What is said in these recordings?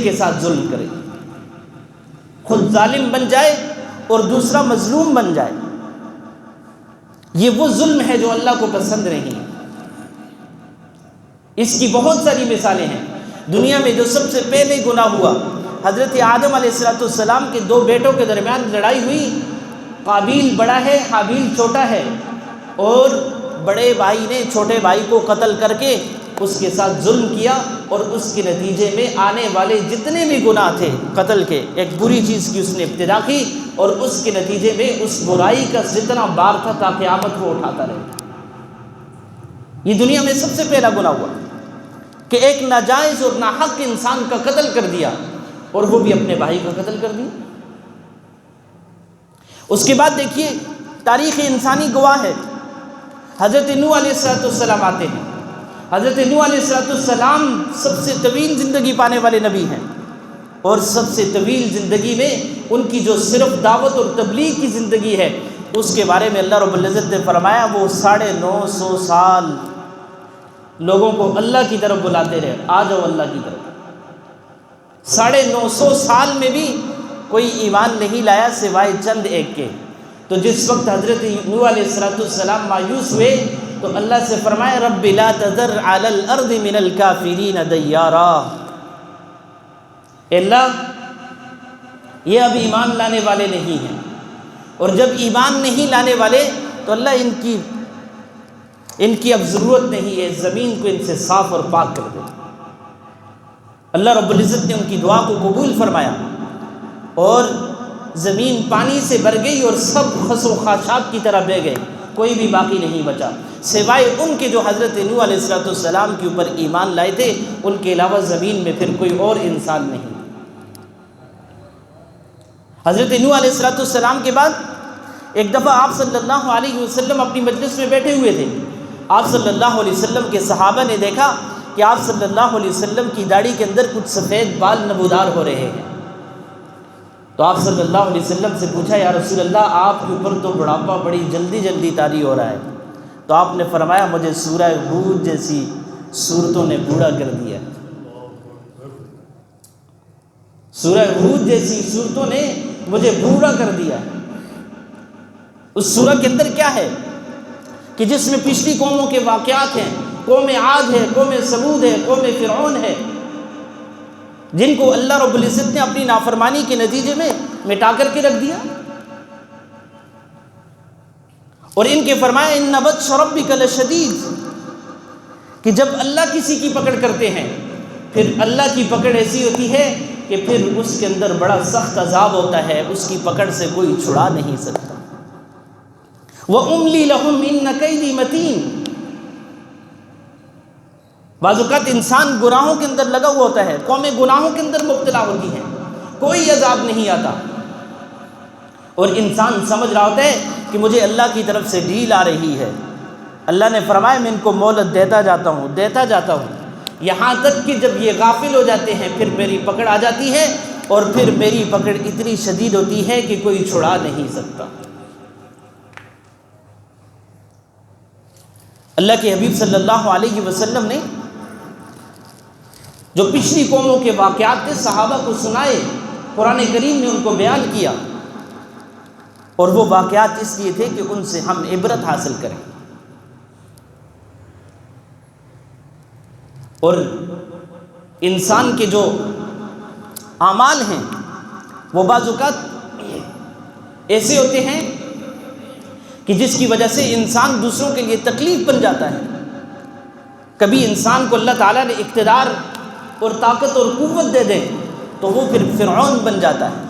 کے ساتھ ظلم کرے، خود ظالم بن جائے اور دوسرا مظلوم بن جائے، یہ وہ ظلم ہے جو اللہ کو پسند نہیں ہے۔ اس کی بہت ساری مثالیں ہیں۔ دنیا میں جو سب سے پہلے گناہ ہوا، حضرت آدم علیہ السلام کے دو بیٹوں کے درمیان لڑائی ہوئی، قابیل بڑا ہے، حابیل چھوٹا ہے، اور بڑے بھائی نے چھوٹے بھائی کو قتل کر کے اس کے ساتھ ظلم کیا، اور اس کے نتیجے میں آنے والے جتنے بھی گناہ تھے قتل کے، ایک بری چیز کی اس نے ابتدا کی، اور اس کے نتیجے میں اس برائی کا جتنا بار تھا تا قیامت وہ اٹھاتا رہے۔ یہ دنیا میں سب سے پہلا گناہ ہوا کہ ایک ناجائز اور ناحق انسان کا قتل کر دیا، اور وہ بھی اپنے بھائی کا قتل کر دیا۔ اس کے بعد دیکھیے تاریخ انسانی گواہ ہے، حضرت نوح علیہ السلام آتے ہیں۔ حضرت نوح علیہ السلام سب سے طویل زندگی پانے والے نبی ہیں، اور سب سے طویل زندگی میں ان کی جو صرف دعوت اور تبلیغ کی زندگی ہے، اس کے بارے میں اللہ رب العزت نے فرمایا وہ 950 سال لوگوں کو اللہ کی طرف بلاتے رہے، آ جاؤ اللہ کی طرف۔ 950 سال میں بھی کوئی ایمان نہیں لایا سوائے چند ایک کے۔ تو جس وقت حضرت نوح علیہ السلام مایوس ہوئے تو اللہ سے فرمایا رب لا تذر علی الارض من الکافرین دیارا، اللہ یہ اب ایمان لانے والے نہیں ہیں، اور جب ایمان نہیں لانے والے تو اللہ ان کی اب ضرورت نہیں ہے، زمین کو ان سے صاف اور پاک کر دے۔ اللہ رب العزت نے ان کی دعا کو قبول فرمایا، اور زمین پانی سے بھر گئی اور سب خس و خاشاک کی طرح بہہ گئے، کوئی بھی باقی نہیں بچا سوائے ان کے جو حضرت نوح علیہ السلام کے اوپر ایمان لائے تھے، ان کے علاوہ زمین میں پھر کوئی اور انسان نہیں۔ حضرت نوح علیہ السلام کے بعد ایک دفعہ آپ صلی اللہ علیہ وسلم اپنی مجلس میں بیٹھے ہوئے تھے، آپ صلی اللہ علیہ وسلم کے صحابہ نے دیکھا کہ آپ صلی اللہ علیہ وسلم کی داڑھی کے اندر کچھ سفید بال نمودار ہو رہے ہیں۔ تو آپ صلی اللہ علیہ وسلم سے پوچھا یا رسول اللہ آپ کے اوپر تو بڑھاپا بڑی جلدی جلدی طاری ہو رہا ہے۔ تو آپ نے فرمایا مجھے سورہ ہود جیسی سورتوں نے بوڑھا کر دیا، سورہ ہود جیسی سورتوں نے مجھے بوڑھا کر دیا۔ اس سورہ کے اندر کیا ہے کہ جس میں پچھلی قوموں کے واقعات ہیں، قوم عاد ہے، قوم ثمود ہے، قوم فرعون ہے، جن کو اللہ رب العزت نے اپنی نافرمانی کے نتیجے میں مٹا کر کے رکھ دیا، اور ان کے فرمایا ان بطش ربک لشدید، کہ جب اللہ کسی کی پکڑ کرتے ہیں پھر اللہ کی پکڑ ایسی ہوتی ہے کہ پھر اس کے اندر بڑا سخت عذاب ہوتا ہے، اس کی پکڑ سے کوئی چھڑا نہیں سکتا۔ وَأُمْلِي لَهُمْ إِنَّ كَيْدِي مَتِينٌ۔ بعض اوقات انسان گناہوں کے اندر لگا ہوا ہوتا ہے، قومیں گناہوں کے اندر مبتلا ہوتی ہیں، کوئی عذاب نہیں آتا، اور انسان سمجھ رہا ہوتا ہے کہ مجھے اللہ کی طرف سے ڈھیل آ رہی ہے۔ اللہ نے فرمایا میں ان کو مہلت دیتا جاتا ہوں، یہاں تک کہ جب یہ غافل ہو جاتے ہیں پھر میری پکڑ آ جاتی ہے، اور پھر میری پکڑ اتنی شدید ہوتی ہے کہ کوئی چھڑا نہیں سکتا۔ اللہ کے حبیب صلی اللہ علیہ وسلم نے جو پچھلی قوموں کے واقعات تھے صحابہ کو سنائے، قرآن کریم نے ان کو بیان کیا، اور وہ واقعات اس لیے تھے کہ ان سے ہم عبرت حاصل کریں۔ اور انسان کے جو اعمال ہیں وہ بعض اوقات ایسے ہوتے ہیں کہ جس کی وجہ سے انسان دوسروں کے لیے تکلیف بن جاتا ہے۔ کبھی انسان کو اللہ تعالیٰ نے اقتدار اور طاقت اور قوت دے دے تو وہ پھر فرعون بن جاتا ہے،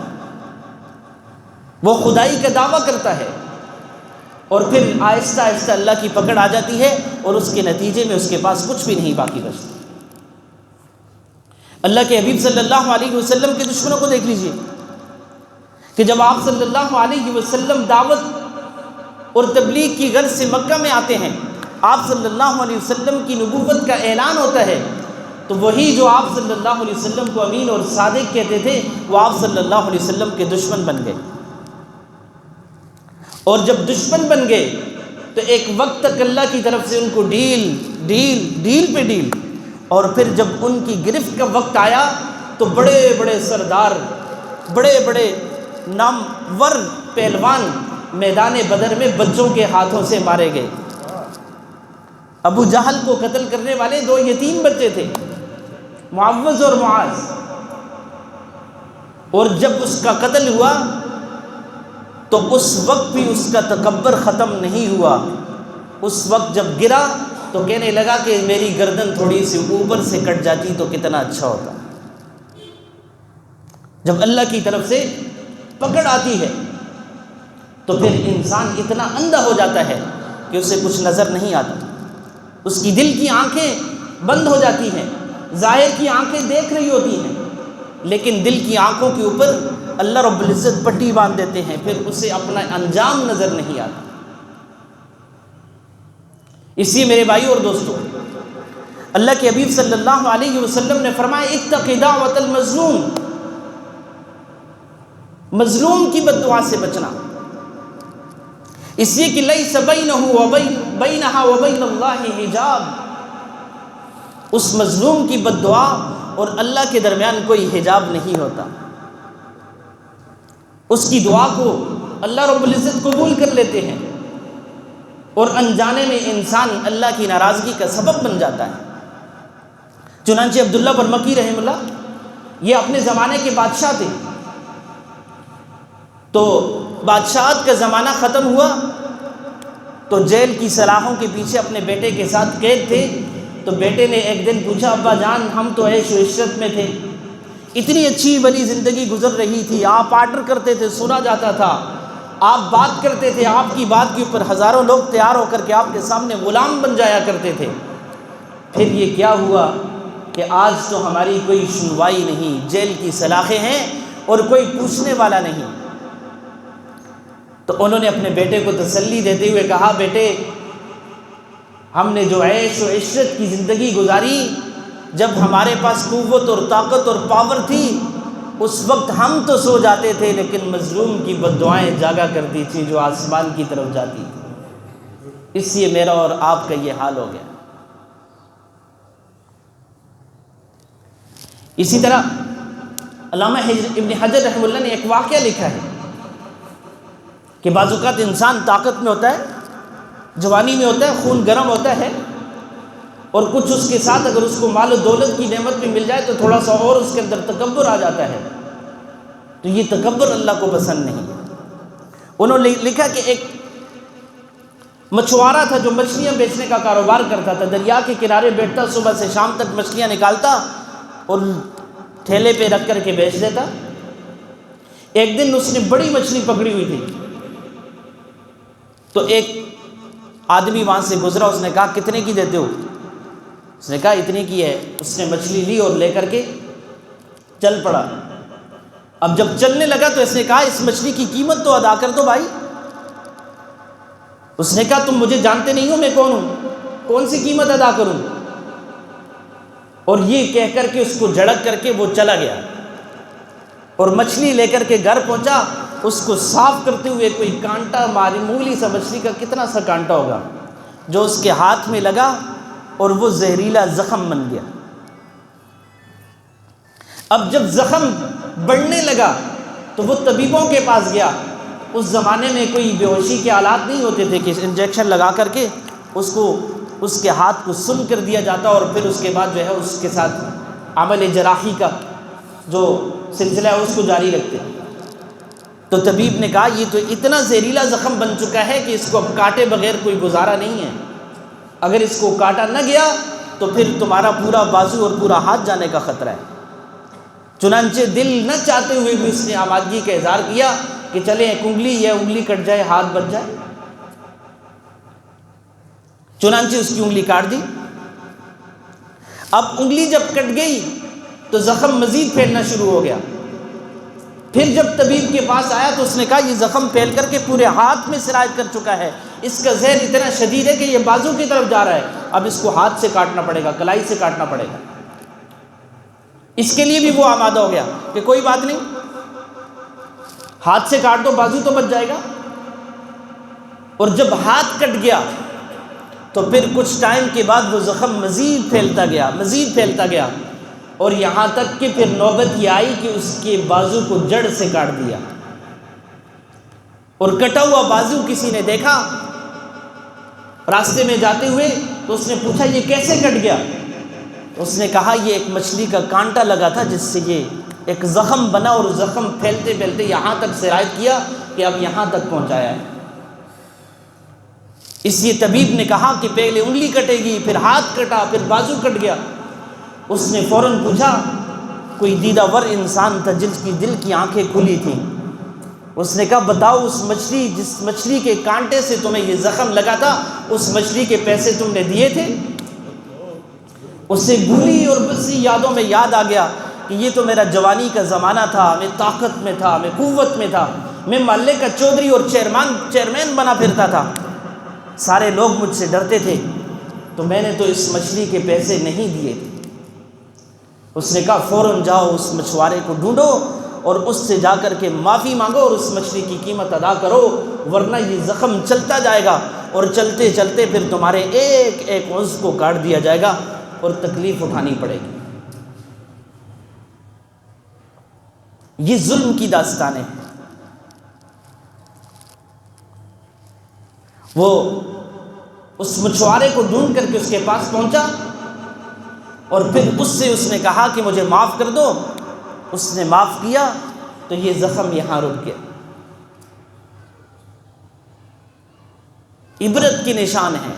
وہ خدائی کا دعویٰ کرتا ہے، اور پھر آہستہ آہستہ اللہ کی پکڑ آ جاتی ہے، اور اس کے نتیجے میں اس کے پاس کچھ بھی نہیں باقی بچتا۔ اللہ کے حبیب صلی اللہ علیہ وسلم کے دشمنوں کو دیکھ لیجئے کہ جب آپ صلی اللہ علیہ وسلم دعوت اور تبلیغ کی غرض سے مکہ میں آتے ہیں، آپ صلی اللہ علیہ وسلم کی نبوت کا اعلان ہوتا ہے، تو وہی جو آپ صلی اللہ علیہ وسلم کو امین اور صادق کہتے تھے وہ آپ صلی اللہ علیہ وسلم کے دشمن بن گئے، اور جب دشمن بن گئے تو ایک وقت تک اللہ کی طرف سے ان کو ڈیل پہ ڈیل، اور پھر جب ان کی گرفت کا وقت آیا تو بڑے بڑے سردار، بڑے بڑے نامور پہلوان میدان بدر میں بچوں کے ہاتھوں سے مارے گئے۔ ابو جہل کو قتل کرنے والے 2 یتیم بچے تھے، معوذ اور معاذ، اور جب اس کا قتل ہوا تو اس وقت بھی اس کا تکبر ختم نہیں ہوا۔ اس وقت جب گرا تو کہنے لگا کہ میری گردن تھوڑی سی اوپر سے کٹ جاتی تو کتنا اچھا ہوتا۔ جب اللہ کی طرف سے پکڑ آتی ہے تو پھر انسان اتنا اندھا ہو جاتا ہے کہ اسے کچھ نظر نہیں آتا، اس کی دل کی آنکھیں بند ہو جاتی ہیں، ظاہر کی آنکھیں دیکھ رہی ہوتی ہیں لیکن دل کی آنکھوں کے اوپر اللہ رب العزت پٹی باندھ دیتے ہیں، پھر اسے اپنا انجام نظر نہیں آتا۔ اس لیے میرے بھائیو اور دوستو، اللہ کے حبیب صلی اللہ علیہ وسلم نے فرمایا اتق دعوت المظلوم، مظلوم کی بد دعا سے بچنا، اس لیے کہ لیس بینہا وبین اللہ حجاب، اس مظلوم کی بد دعا اور اللہ کے درمیان کوئی حجاب نہیں ہوتا، اس کی دعا کو اللہ رب العزت قبول کر لیتے ہیں اور انجانے میں انسان اللہ کی ناراضگی کا سبب بن جاتا ہے۔ چنانچہ عبداللہ بن مکی رحمہ اللہ یہ اپنے زمانے کے بادشاہ تھے، تو بادشاہت کا زمانہ ختم ہوا تو جیل کی سلاخوں کے پیچھے اپنے بیٹے کے ساتھ قید تھے، تو بیٹے نے ایک دن پوچھا ابا جان ہم تو عیش و عشرت میں تھے، اتنی اچھی بڑی زندگی گزر رہی تھی، آپ آرڈر کرتے تھے سنا جاتا تھا، آپ بات کرتے تھے، آپ کی بات کے اوپر ہزاروں لوگ تیار ہو کر کے آپ کے سامنے غلام بن جایا کرتے تھے، پھر یہ کیا ہوا کہ آج تو ہماری کوئی سنوائی نہیں، جیل کی سلاخیں ہیں اور کوئی پوچھنے والا نہیں۔ تو انہوں نے اپنے بیٹے کو تسلی دیتے ہوئے کہا بیٹے ہم نے جو عیش و عشرت کی زندگی گزاری، جب ہمارے پاس قوت اور طاقت اور پاور تھی اس وقت ہم تو سو جاتے تھے لیکن مظلوم کی بد دعائیں جاگا کرتی تھیں جو آسمان کی طرف جاتی تھی، اس لیے میرا اور آپ کا یہ حال ہو گیا۔ اسی طرح علامہ ابن حجر رحمہ اللہ نے ایک واقعہ لکھا ہے کہ بعض اوقات انسان طاقت میں ہوتا ہے، جوانی میں ہوتا ہے، خون گرم ہوتا ہے، اور کچھ اس کے ساتھ اگر اس کو مال و دولت کی نعمت بھی مل جائے تو تھوڑا سا اور اس کے اندر تکبر آ جاتا ہے، تو یہ تکبر اللہ کو پسند نہیں۔ انہوں نے لکھا کہ ایک مچھوارا تھا جو مچھلیاں بیچنے کا کاروبار کرتا تھا، دریا کے کنارے بیٹھتا، صبح سے شام تک مچھلیاں نکالتا اور ٹھیلے پہ رکھ کر کے بیچ دیتا۔ ایک دن اس نے بڑی مچھلی پکڑی ہوئی تھی تو ایک آدمی وہاں سے گزرا، اس نے کہا کتنے کی دیتے ہو؟ اس نے کہا اتنے کی ہے۔ اس نے مچھلی لی اور لے کر کے چل پڑا۔ اب جب چلنے لگا تو اس نے کہا اس مچھلی کی قیمت تو ادا کر دو بھائی۔ اس نے کہا تم مجھے جانتے نہیں ہو میں کون ہوں، کون سی قیمت ادا کروں؟ اور یہ کہہ کر کے اس کو جھڑک کر کے وہ چلا گیا اور مچھلی لے کر کے گھر پہنچا، اس کو صاف کرتے ہوئے کوئی کانٹا معمولی سا مچھلی کا کتنا سا کانٹا ہوگا جو اس کے ہاتھ میں لگا اور وہ زہریلا زخم بن گیا۔ اب جب زخم بڑھنے لگا تو وہ طبیبوں کے پاس گیا۔ اس زمانے میں کوئی بے ہوشی کے آلات نہیں ہوتے تھے کہ انجیکشن لگا کر کے اس کے ہاتھ کو سن کر دیا جاتا اور پھر اس کے بعد جو ہے اس کے ساتھ عمل جراحی کا جو سلسلہ ہے اس کو جاری رکھتے۔ تو طبیب نے کہا یہ تو اتنا زہریلا زخم بن چکا ہے کہ اس کو اب کاٹے بغیر کوئی گزارا نہیں ہے، اگر اس کو کاٹا نہ گیا تو پھر تمہارا پورا بازو اور پورا ہاتھ جانے کا خطرہ ہے۔ چنانچہ دل نہ چاہتے ہوئے بھی اس نے آمادگی کا اظہار کیا کہ چلیں ایک انگلی یہ انگلی کٹ جائے ہاتھ بچ جائے۔ چنانچہ اس کی انگلی کاٹ دی۔ اب انگلی جب کٹ گئی تو زخم مزید پھیلنا شروع ہو گیا۔ پھر جب طبیب کے پاس آیا تو اس نے کہا یہ زخم پھیل کر کے پورے ہاتھ میں سرایت کر چکا ہے، اس کا زہر اتنا شدید ہے کہ یہ بازو کی طرف جا رہا ہے، اب اس کو ہاتھ سے کاٹنا پڑے گا، کلائی سے کاٹنا پڑے گا۔ اس کے لیے بھی وہ آمادہ ہو گیا کہ کوئی بات نہیں، ہاتھ سے کاٹ دو بازو تو بچ جائے گا۔ اور جب ہاتھ کٹ گیا تو پھر کچھ ٹائم کے بعد وہ زخم مزید پھیلتا گیا، مزید پھیلتا گیا، اور یہاں تک کہ پھر نوبت یہ آئی کہ اس کے بازو کو جڑ سے کاٹ دیا، اور کٹا ہوا بازو کسی نے دیکھا راستے میں جاتے ہوئے تو اس نے پوچھا یہ کیسے کٹ گیا؟ اس نے کہا یہ ایک مچھلی کا کانٹا لگا تھا جس سے یہ ایک زخم بنا، اور زخم پھیلتے پھیلتے یہاں تک سرایت کیا کہ اب یہاں تک پہنچایا ہے۔ اس لیے طبیب نے کہا کہ پہلے انگلی کٹے گی، پھر ہاتھ کٹا، پھر بازو کٹ گیا۔ اس نے فوراً پوچھا، کوئی دیدہ ور انسان تھا جس کی دل کی آنکھیں کھلی تھیں، اس نے کہا بتاؤ اس مچھلی جس مچھلی کے کانٹے سے تمہیں یہ زخم لگا تھا اس مچھلی کے پیسے تم نے دیے تھے؟ اسے بھولی اور بسی یادوں میں یاد آ گیا کہ یہ تو میرا جوانی کا زمانہ تھا، میں طاقت میں تھا، میں قوت میں تھا، میں محلے کا چودھری اور چیئرمین بنا پھرتا تھا، سارے لوگ مجھ سے ڈرتے تھے، تو میں نے تو اس مچھلی کے پیسے نہیں دیے تھے۔ اس نے کہا فوراً جاؤ اس مچھوارے کو ڈھونڈو اور اس سے جا کر کے معافی مانگو اور اس مچھلی کی قیمت ادا کرو، ورنہ یہ زخم چلتا جائے گا اور چلتے چلتے پھر تمہارے ایک ایک عضو کو کاٹ دیا جائے گا اور تکلیف اٹھانی پڑے گی۔ یہ ظلم کی داستانیں ہیں۔ وہ اس مچھوارے کو ڈھونڈ کر کے اس کے پاس پہنچا اور پھر اس نے کہا کہ مجھے معاف کر دو، اس نے معاف کیا تو یہ زخم یہاں رک گیا۔ عبرت کے نشان ہیں۔